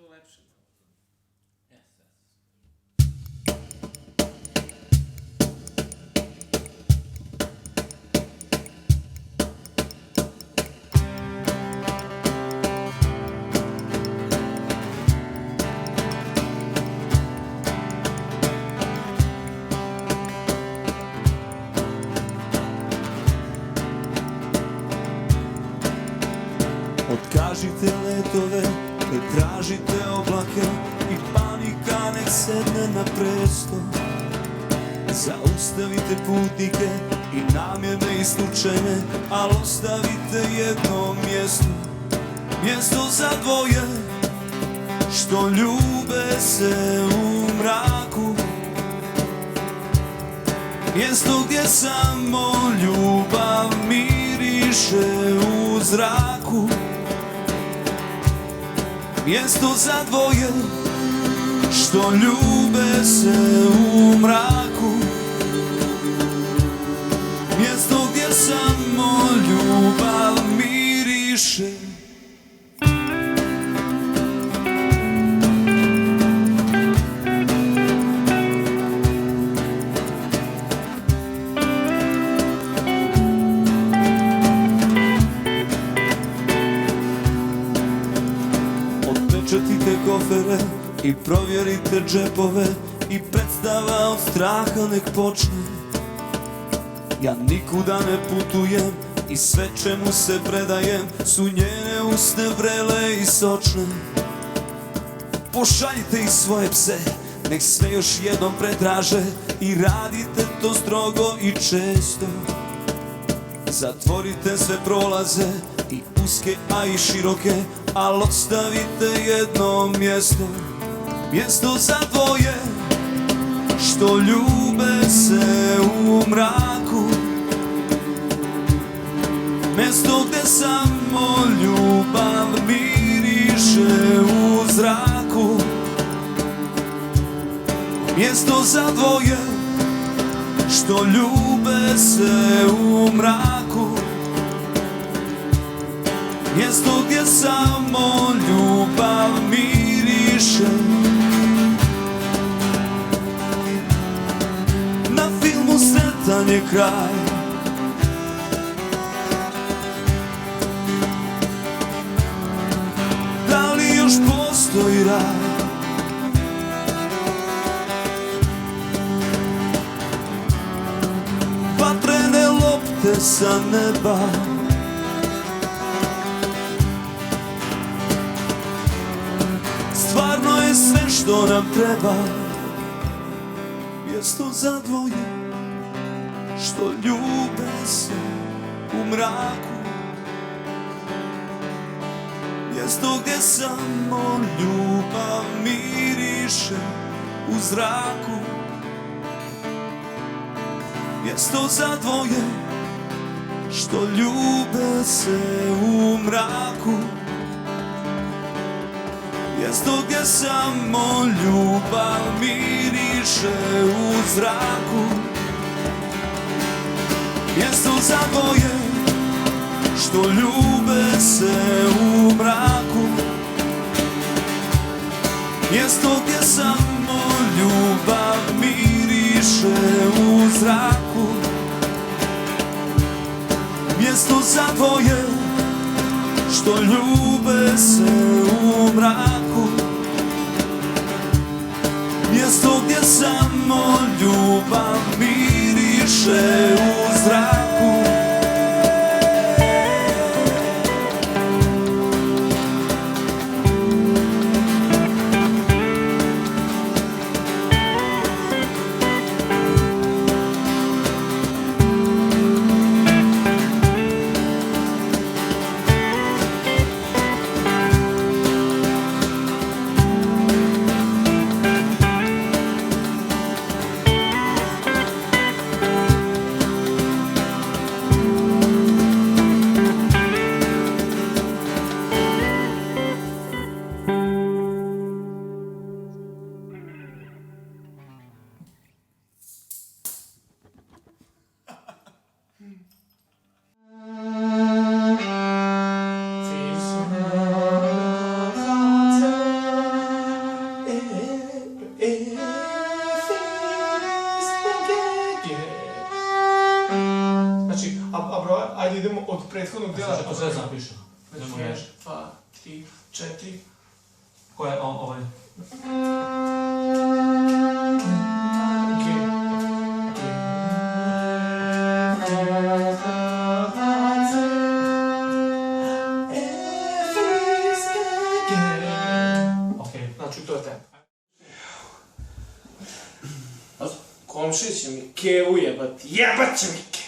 čuo lepše. Otkažite letove, pretražite oblake i panika nek sedne na presto. Zaustavite putnike i namjerne i slučajne, al ostavite jedno mjesto. Mjesto za dvoje što ljube se u mraku. Mjesto gdje samo ljubav miriše u zraku. Mjesto za dvoje što ljube se u mraku. Mjesto gdje samo ljubav miriše. Otpečatite kofere i provjerite džepove i predstava od straha nek počne. Ja nikuda ne putujem i sve čemu se predajem su njene usne vrele i sočne. Pošaljite ih svoje pse, nek sve još jednom pretraže i radite to strogo i često. Zatvorite sve prolaze i uske a i široke, al ostavite jedno mjesto. Mjesto za dvoje što ljube se u mraku. Mjesto gdje samo ljubav miriše u zraku. Mjesto za dvoje što ljube se u mraku. Mjesto gdje samo ljubav miriše. Na filmu sretan je kraj. Da li još postoji raj? Vatrene lopte sa neba. Stvarno je sve što nam treba. Mjesto za dvoje što ljube se u mraku. Mjesto gdje samo ljubav miriše u zraku. Mjesto za dvoje što ljube se u mraku. Mjesto gdje samo ljubav miriše u zraku. Mjesto za dvoje što ljube se u mraku. Mjesto gdje samo ljubav miriše u zraku. Mjesto za dvoje što ljube se u mraku. Mjesto gdje samo ljubav miriše u zraku. idemo od prethodnog dela. Znači, to sve znam piše. Znači, 1, 2, 3, 4. Ko je ovaj? Znači, to je tempo. Komšija će mi kevu jebati, jebat će mi kevu!